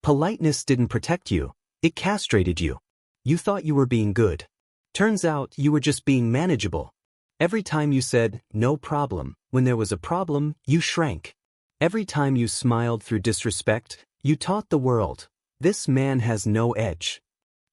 Politeness didn't protect you, it castrated you. You thought you were being good. Turns out you were just being manageable. Every time you said, no problem, when there was a problem, you shrank. Every time you smiled through disrespect, you taught the world, this man has no edge.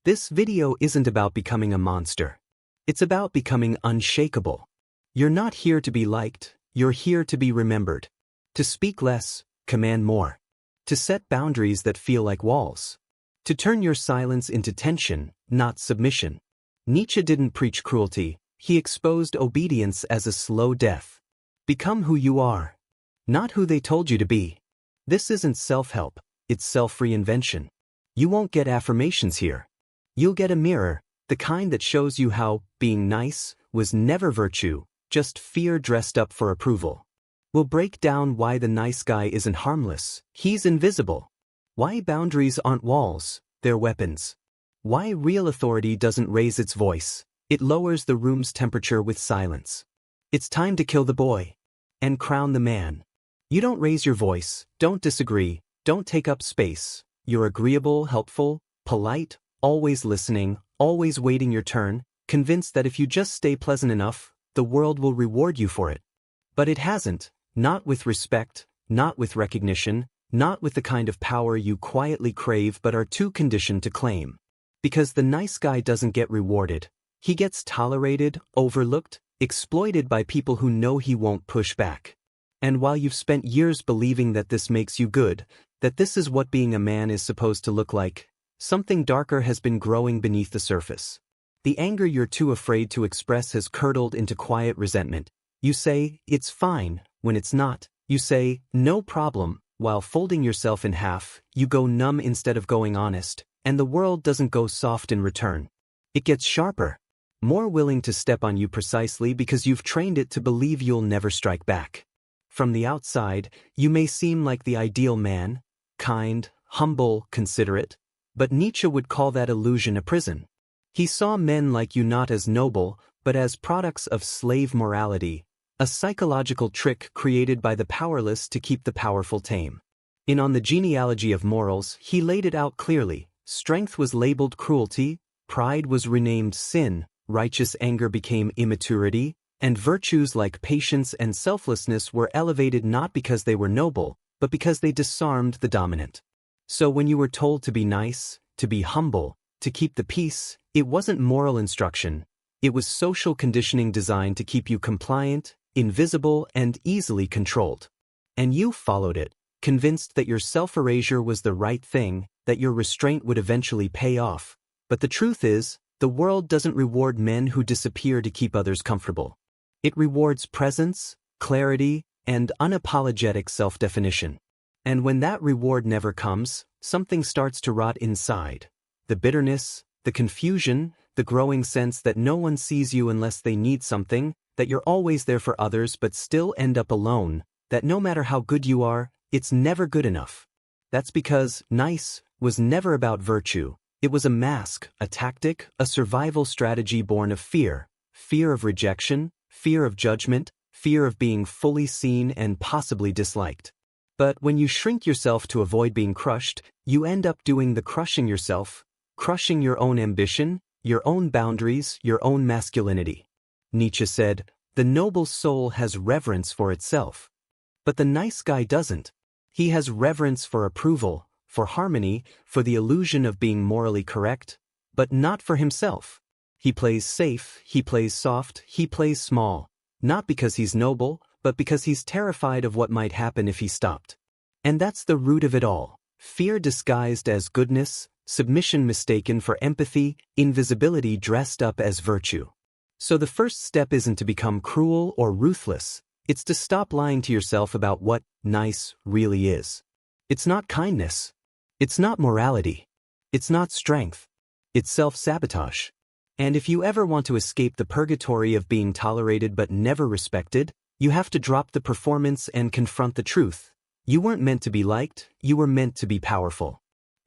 This video isn't about becoming a monster. It's about becoming unshakable. You're not here to be liked, you're here to be remembered. To speak less, command more. To set boundaries that feel like walls. To turn your silence into tension, not submission. Nietzsche didn't preach cruelty, he exposed obedience as a slow death. Become who you are, not who they told you to be. This isn't self-help, it's self-reinvention. You won't get affirmations here. You'll get a mirror, the kind that shows you how being nice was never virtue, just fear dressed up for approval. We'll break down why the nice guy isn't harmless, he's invisible. Why boundaries aren't walls, they're weapons. Why real authority doesn't raise its voice, it lowers the room's temperature with silence. It's time to kill the boy and crown the man. You don't raise your voice, don't disagree, don't take up space. You're agreeable, helpful, polite, always listening, always waiting your turn, convinced that if you just stay pleasant enough, the world will reward you for it. But it hasn't, not with respect, not with recognition, not with the kind of power you quietly crave but are too conditioned to claim. Because the nice guy doesn't get rewarded. He gets tolerated, overlooked, exploited by people who know he won't push back. And while you've spent years believing that this makes you good, that this is what being a man is supposed to look like, something darker has been growing beneath the surface. The anger you're too afraid to express has curdled into quiet resentment. You say, it's fine, when it's not. You say, no problem, while folding yourself in half. You go numb instead of going honest, and the world doesn't go soft in return. It gets sharper, more willing to step on you precisely because you've trained it to believe you'll never strike back. From the outside, you may seem like the ideal man, kind, humble, considerate, but Nietzsche would call that illusion a prison. He saw men like you not as noble, but as products of slave morality, a psychological trick created by the powerless to keep the powerful tame. In On the Genealogy of Morals, he laid it out clearly. Strength was labeled cruelty, pride was renamed sin, righteous anger became immaturity, and virtues like patience and selflessness were elevated not because they were noble, but because they disarmed the dominant. So when you were told to be nice, to be humble, to keep the peace, it wasn't moral instruction, it was social conditioning designed to keep you compliant, invisible, and easily controlled. And you followed it, convinced that your self-erasure was the right thing, that your restraint would eventually pay off. But the truth is, the world doesn't reward men who disappear to keep others comfortable. It rewards presence, clarity, and unapologetic self-definition. And when that reward never comes, something starts to rot inside. The bitterness, the confusion, the growing sense that no one sees you unless they need something, that you're always there for others but still end up alone, that no matter how good you are, it's never good enough. That's because nice was never about virtue. It was a mask, a tactic, a survival strategy born of fear. Fear of rejection, fear of judgment, fear of being fully seen and possibly disliked. But when you shrink yourself to avoid being crushed, you end up doing the crushing yourself, crushing your own ambition, your own boundaries, your own masculinity. Nietzsche said, the noble soul has reverence for itself. But the nice guy doesn't. He has reverence for approval, for harmony, for the illusion of being morally correct, but not for himself. He plays safe, he plays soft, he plays small, not because he's noble, but because he's terrified of what might happen if he stopped. And that's the root of it all. Fear disguised as goodness, submission mistaken for empathy, invisibility dressed up as virtue. So the first step isn't to become cruel or ruthless, it's to stop lying to yourself about what nice really is. It's not kindness. It's not morality. It's not strength. It's self-sabotage. And if you ever want to escape the purgatory of being tolerated but never respected, you have to drop the performance and confront the truth. You weren't meant to be liked, you were meant to be powerful.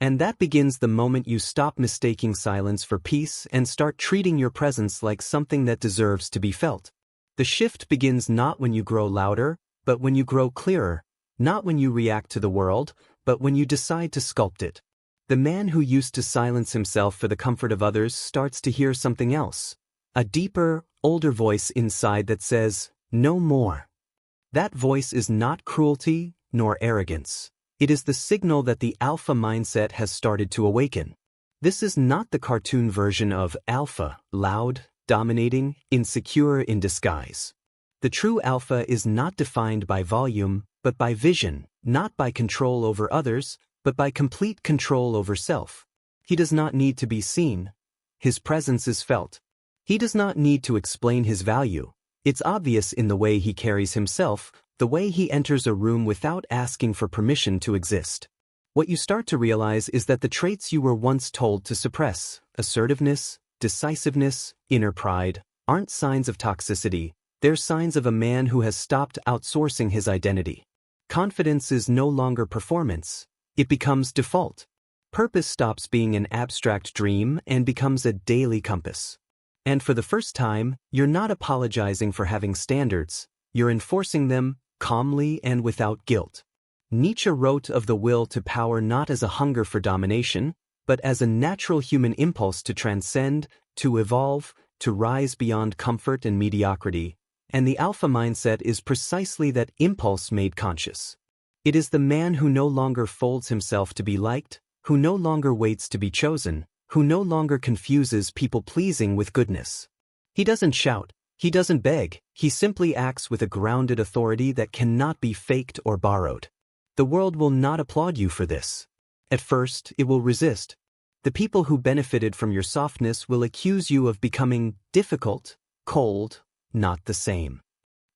And that begins the moment you stop mistaking silence for peace and start treating your presence like something that deserves to be felt. The shift begins not when you grow louder, but when you grow clearer, not when you react to the world, but when you decide to sculpt it. The man who used to silence himself for the comfort of others starts to hear something else. A deeper, older voice inside that says, "No more." That voice is not cruelty nor arrogance. It is the signal that the alpha mindset has started to awaken. This is not the cartoon version of alpha, loud, dominating, insecure in disguise. The true alpha is not defined by volume, but by vision, not by control over others, but by complete control over self. He does not need to be seen. His presence is felt. He does not need to explain his value. It's obvious in the way he carries himself, the way he enters a room without asking for permission to exist. What you start to realize is that the traits you were once told to suppress, assertiveness, decisiveness, inner pride, aren't signs of toxicity. They're signs of a man who has stopped outsourcing his identity. Confidence is no longer performance. It becomes default. Purpose stops being an abstract dream and becomes a daily compass. And for the first time, you're not apologizing for having standards. You're enforcing them calmly and without guilt. Nietzsche wrote of the will to power not as a hunger for domination, but as a natural human impulse to transcend, to evolve, to rise beyond comfort and mediocrity. And the alpha mindset is precisely that impulse made conscious. It is the man who no longer folds himself to be liked, who no longer waits to be chosen, who no longer confuses people-pleasing with goodness. He doesn't shout, he doesn't beg, he simply acts with a grounded authority that cannot be faked or borrowed. The world will not applaud you for this. At first, it will resist. The people who benefited from your softness will accuse you of becoming difficult, cold, not the same.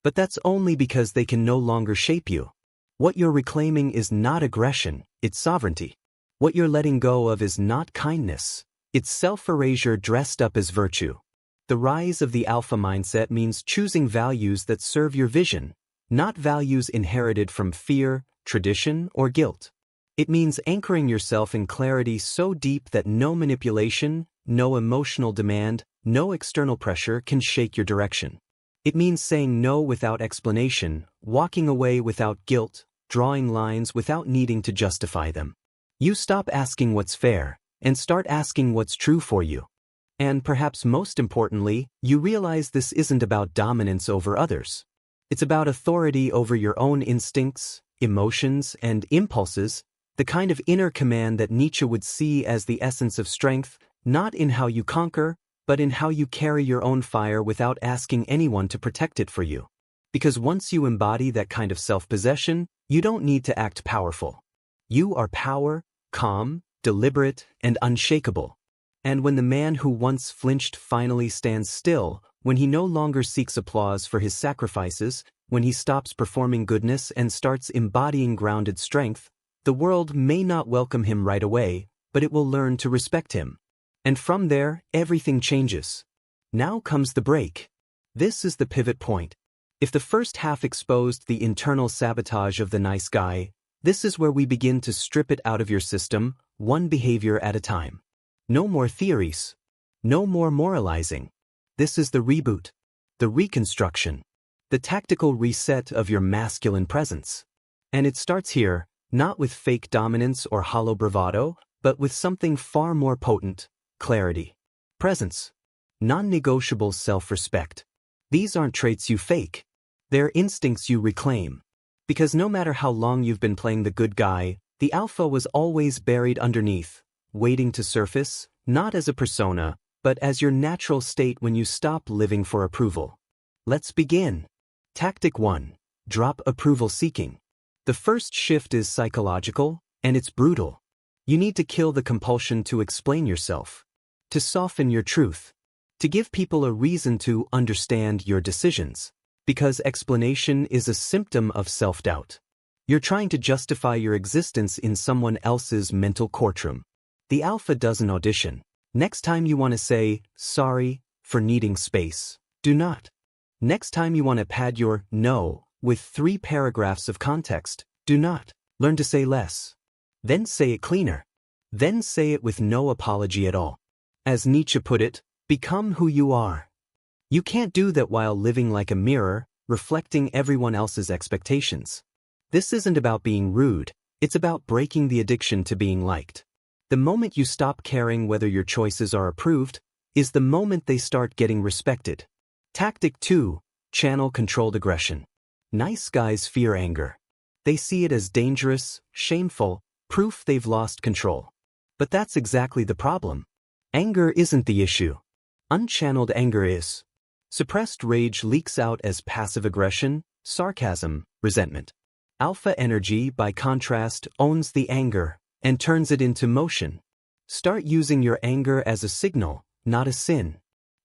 But that's only because they can no longer shape you. What you're reclaiming is not aggression, it's sovereignty. What you're letting go of is not kindness, it's self-erasure dressed up as virtue. The rise of the alpha mindset means choosing values that serve your vision, not values inherited from fear, tradition, or guilt. It means anchoring yourself in clarity so deep that no manipulation, no emotional demand, no external pressure can shake your direction. It means saying no without explanation, walking away without guilt, drawing lines without needing to justify them. You stop asking what's fair, and start asking what's true for you. And perhaps most importantly, you realize this isn't about dominance over others. It's about authority over your own instincts, emotions, and impulses, the kind of inner command that Nietzsche would see as the essence of strength, not in how you conquer, but in how you carry your own fire without asking anyone to protect it for you. Because once you embody that kind of self-possession, you don't need to act powerful. You are power, calm, deliberate, and unshakable. And when the man who once flinched finally stands still, when he no longer seeks applause for his sacrifices, when he stops performing goodness and starts embodying grounded strength, the world may not welcome him right away, but it will learn to respect him. And from there, everything changes. Now comes the break. This is the pivot point. If the first half exposed the internal sabotage of the nice guy, this is where we begin to strip it out of your system, one behavior at a time. No more theories. No more moralizing. This is the reboot, the reconstruction, the tactical reset of your masculine presence. And it starts here, not with fake dominance or hollow bravado, but with something far more potent: clarity, presence, non-negotiable self-respect. These aren't traits you fake. They're instincts you reclaim. Because no matter how long you've been playing the good guy, the alpha was always buried underneath, waiting to surface, not as a persona, but as your natural state when you stop living for approval. Let's begin. Tactic 1. Drop approval seeking. The first shift is psychological, and it's brutal. You need to kill the compulsion to explain yourself, to soften your truth, to give people a reason to understand your decisions. Because explanation is a symptom of self-doubt. You're trying to justify your existence in someone else's mental courtroom. The alpha doesn't audition. Next time you want to say, sorry, for needing space, do not. Next time you want to pad your no with 3 paragraphs of context, do not. Learn to say less. Then say it cleaner. Then say it with no apology at all. As Nietzsche put it, become who you are. You can't do that while living like a mirror, reflecting everyone else's expectations. This isn't about being rude, it's about breaking the addiction to being liked. The moment you stop caring whether your choices are approved is the moment they start getting respected. Tactic 2. Channel controlled aggression. Nice guys fear anger. They see it as dangerous, shameful, proof they've lost control. But that's exactly the problem. Anger isn't the issue. Unchanneled anger is. Suppressed rage leaks out as passive aggression, sarcasm, resentment. Alpha energy, by contrast, owns the anger and turns it into motion. Start using your anger as a signal, not a sin.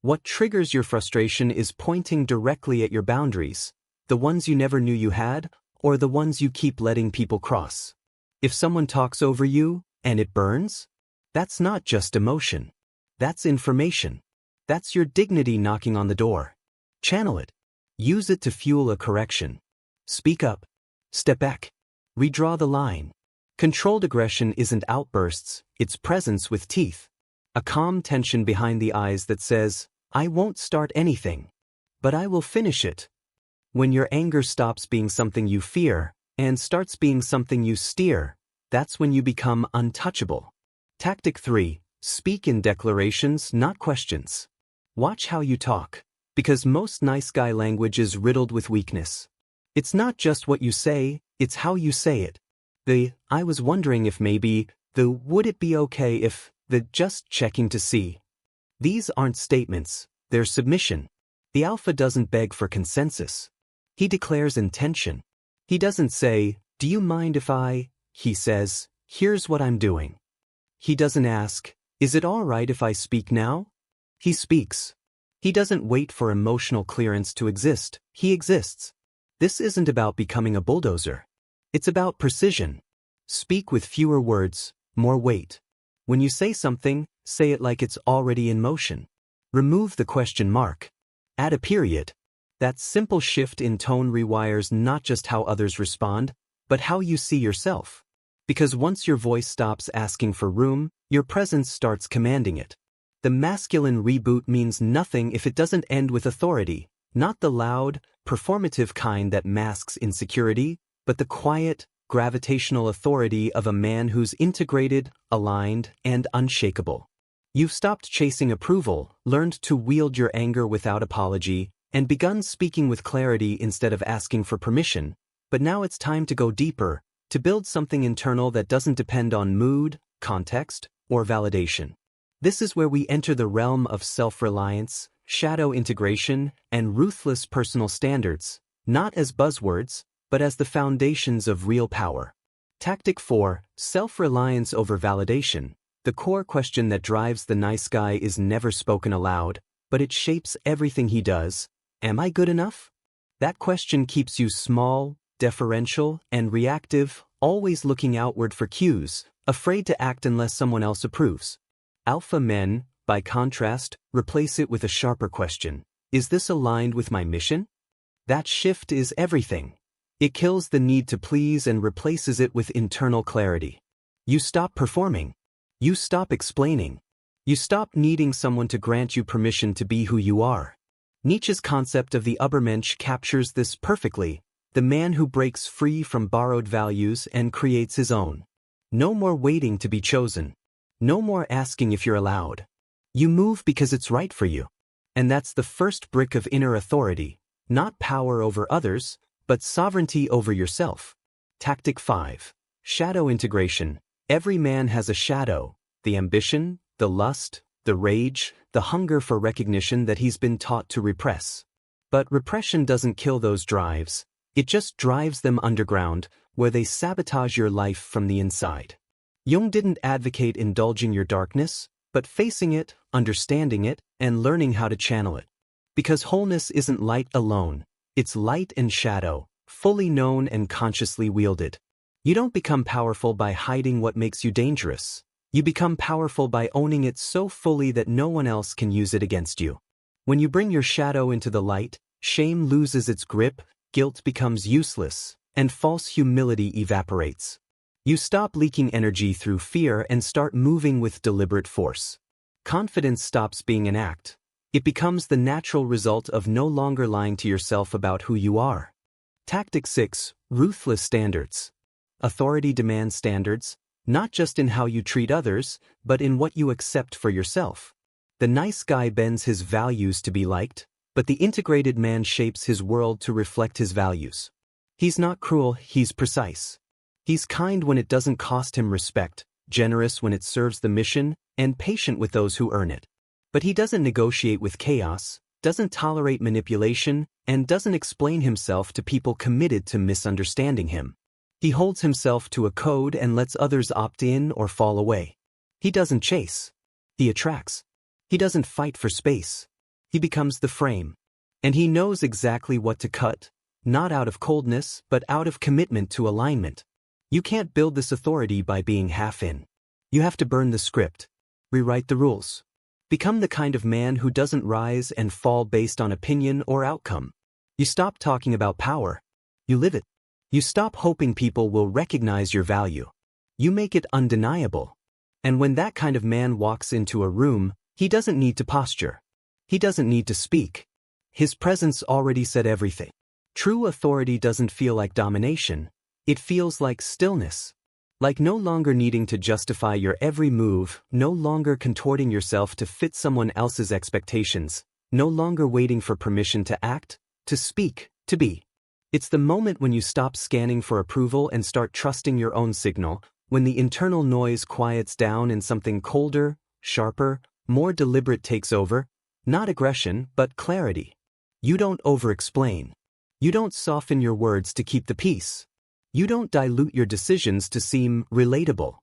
What triggers your frustration is pointing directly at your boundaries, the ones you never knew you had, or the ones you keep letting people cross. If someone talks over you, and it burns, that's not just emotion. That's information. That's your dignity knocking on the door. Channel it. Use it to fuel a correction. Speak up. Step back. Redraw the line. Controlled aggression isn't outbursts, it's presence with teeth. A calm tension behind the eyes that says, I won't start anything, but I will finish it. When your anger stops being something you fear and starts being something you steer, that's when you become untouchable. Tactic 3. Speak in declarations, not questions. Watch how you talk, because most nice guy language is riddled with weakness. It's not just what you say, it's how you say it. The, I was wondering if maybe, the, would it be okay if, the, just checking to see. These aren't statements, they're submission. The alpha doesn't beg for consensus. He declares intention. He doesn't say, do you mind if I, he says, here's what I'm doing. He doesn't ask, is it all right if I speak now? He speaks. He doesn't wait for emotional clearance to exist, he exists. This isn't about becoming a bulldozer. It's about precision. Speak with fewer words, more weight. When you say something, say it like it's already in motion. Remove the question mark. Add a period. That simple shift in tone rewires not just how others respond, but how you see yourself. Because once your voice stops asking for room, your presence starts commanding it. The masculine reboot means nothing if it doesn't end with authority, not the loud, performative kind that masks insecurity, but the quiet, gravitational authority of a man who's integrated, aligned, and unshakable. You've stopped chasing approval, learned to wield your anger without apology, and begun speaking with clarity instead of asking for permission, but now it's time to go deeper, to build something internal that doesn't depend on mood, context, or validation. This is where we enter the realm of self-reliance, shadow integration, and ruthless personal standards, not as buzzwords, but as the foundations of real power. Tactic 4. Self-reliance over validation. The core question that drives the nice guy is never spoken aloud, but it shapes everything he does. Am I good enough? That question keeps you small, deferential, and reactive, always looking outward for cues, afraid to act unless someone else approves. Alpha men, by contrast, replace it with a sharper question. Is this aligned with my mission? That shift is everything. It kills the need to please and replaces it with internal clarity. You stop performing. You stop explaining. You stop needing someone to grant you permission to be who you are. Nietzsche's concept of the Übermensch captures this perfectly, the man who breaks free from borrowed values and creates his own. No more waiting to be chosen. No more asking if you're allowed. You move because it's right for you. And that's the first brick of inner authority, not power over others, but sovereignty over yourself. Tactic 5. Shadow integration. Every man has a shadow, the ambition, the lust, the rage, the hunger for recognition that he's been taught to repress. But repression doesn't kill those drives, it just drives them underground, where they sabotage your life from the inside. Jung didn't advocate indulging your darkness, but facing it, understanding it, and learning how to channel it. Because wholeness isn't light alone, it's light and shadow, fully known and consciously wielded. You don't become powerful by hiding what makes you dangerous. You become powerful by owning it so fully that no one else can use it against you. When you bring your shadow into the light, shame loses its grip, guilt becomes useless, and false humility evaporates. You stop leaking energy through fear and start moving with deliberate force. Confidence stops being an act. It becomes the natural result of no longer lying to yourself about who you are. Tactic 6. Ruthless standards. Authority demands standards, Not just in how you treat others, but in what you accept for yourself. The nice guy bends his values to be liked, but the integrated man shapes his world to reflect his values. He's not cruel, he's precise. He's kind when it doesn't cost him respect, generous when it serves the mission, and patient with those who earn it. But he doesn't negotiate with chaos, doesn't tolerate manipulation, and doesn't explain himself to people committed to misunderstanding him. He holds himself to a code and lets others opt in or fall away. He doesn't chase. He attracts. He doesn't fight for space. He becomes the frame. And he knows exactly what to cut, not out of coldness, but out of commitment to alignment. You can't build this authority by being half in. You have to burn the script. Rewrite the rules. Become the kind of man who doesn't rise and fall based on opinion or outcome. You stop talking about power. You live it. You stop hoping people will recognize your value. You make it undeniable. And when that kind of man walks into a room, he doesn't need to posture. He doesn't need to speak. His presence already said everything. True authority doesn't feel like domination. It feels like stillness. Like no longer needing to justify your every move, no longer contorting yourself to fit someone else's expectations, no longer waiting for permission to act, to speak, to be. It's the moment when you stop scanning for approval and start trusting your own signal, when the internal noise quiets down and something colder, sharper, more deliberate takes over, not aggression, but clarity. You don't over-explain. You don't soften your words to keep the peace. You don't dilute your decisions to seem relatable.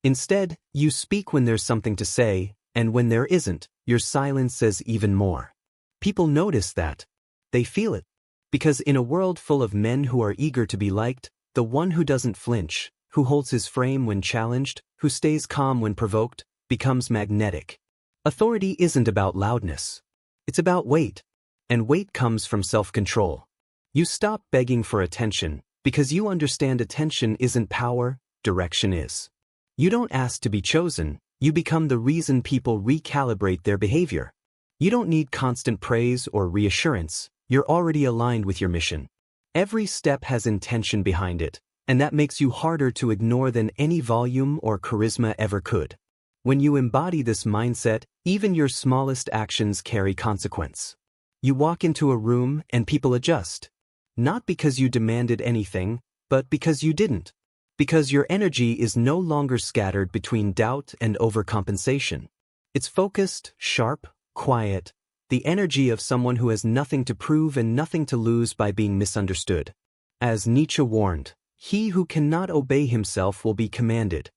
Instead, you speak when there's something to say, and when there isn't, your silence says even more. People notice that. They feel it. Because in a world full of men who are eager to be liked, the one who doesn't flinch, who holds his frame when challenged, who stays calm when provoked, becomes magnetic. Authority isn't about loudness. It's about weight. And weight comes from self-control. You stop begging for attention, because you understand attention isn't power, direction is. You don't ask to be chosen, you become the reason people recalibrate their behavior. You don't need constant praise or reassurance, you're already aligned with your mission. Every step has intention behind it, and that makes you harder to ignore than any volume or charisma ever could. When you embody this mindset, even your smallest actions carry consequence. You walk into a room and people adjust. Not because you demanded anything, but because you didn't. Because your energy is no longer scattered between doubt and overcompensation. It's focused, sharp, quiet, the energy of someone who has nothing to prove and nothing to lose by being misunderstood. As Nietzsche warned, he who cannot obey himself will be commanded.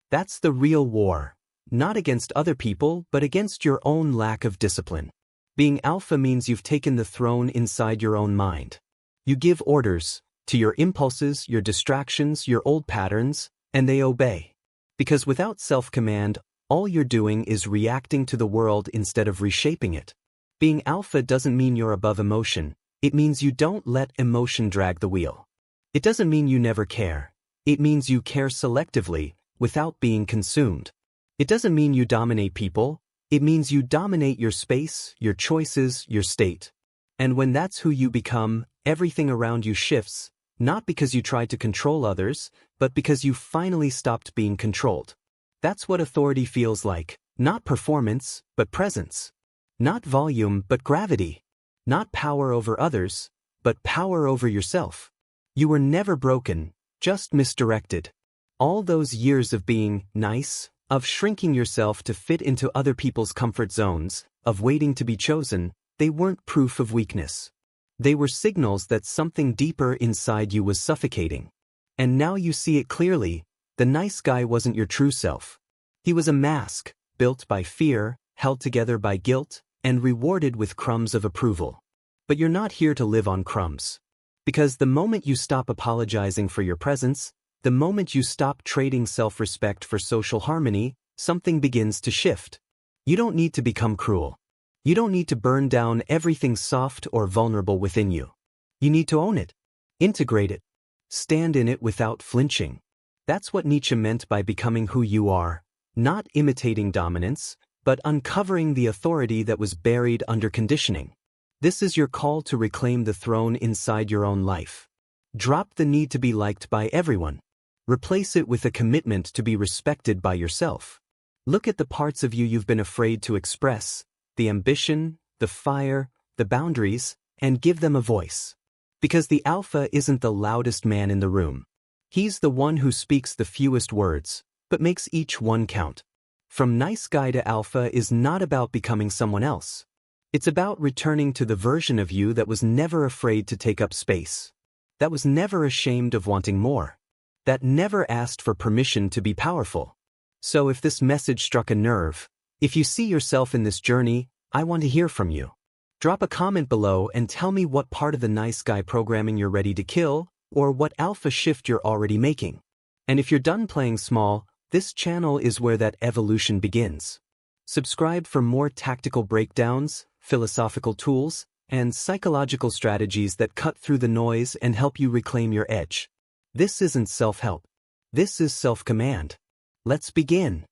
That's the real war, not against other people but against your own lack of discipline. Being alpha means you've taken the throne inside your own mind. You give orders to your impulses, your distractions, your old patterns, and they obey. Because without self-command, all you're doing is reacting to the world instead of reshaping it. Being alpha doesn't mean you're above emotion. It means you don't let emotion drag the wheel. It doesn't mean you never care. It means you care selectively, without being consumed. It doesn't mean you dominate people. It means you dominate your space, your choices, your state. And when that's who you become, everything around you shifts, not because you tried to control others, but because you finally stopped being controlled. That's what authority feels like, not performance, but presence. Not volume, but gravity. Not power over others, but power over yourself. You were never broken, just misdirected. All those years of being nice, of shrinking yourself to fit into other people's comfort zones, of waiting to be chosen, they weren't proof of weakness. They were signals that something deeper inside you was suffocating. And now you see it clearly, the nice guy wasn't your true self. He was a mask, built by fear, held together by guilt, and rewarded with crumbs of approval. But you're not here to live on crumbs. Because the moment you stop apologizing for your presence, the moment you stop trading self-respect for social harmony, something begins to shift. You don't need to become cruel. You don't need to burn down everything soft or vulnerable within you. You need to own it, integrate it, stand in it without flinching. That's what Nietzsche meant by becoming who you are, not imitating dominance, but uncovering the authority that was buried under conditioning. This is your call to reclaim the throne inside your own life. Drop the need to be liked by everyone. Replace it with a commitment to be respected by yourself. Look at the parts of you you've been afraid to express, the ambition, the fire, the boundaries, and give them a voice. Because the alpha isn't the loudest man in the room. He's the one who speaks the fewest words, but makes each one count. From nice guy to alpha is not about becoming someone else. It's about returning to the version of you that was never afraid to take up space. That was never ashamed of wanting more. That never asked for permission to be powerful. So if this message struck a nerve, if you see yourself in this journey, I want to hear from you. Drop a comment below and tell me what part of the nice guy programming you're ready to kill, or what alpha shift you're already making. And if you're done playing small, this channel is where that evolution begins. Subscribe for more tactical breakdowns, philosophical tools, and psychological strategies that cut through the noise and help you reclaim your edge. This isn't self-help. This is self-command. Let's begin.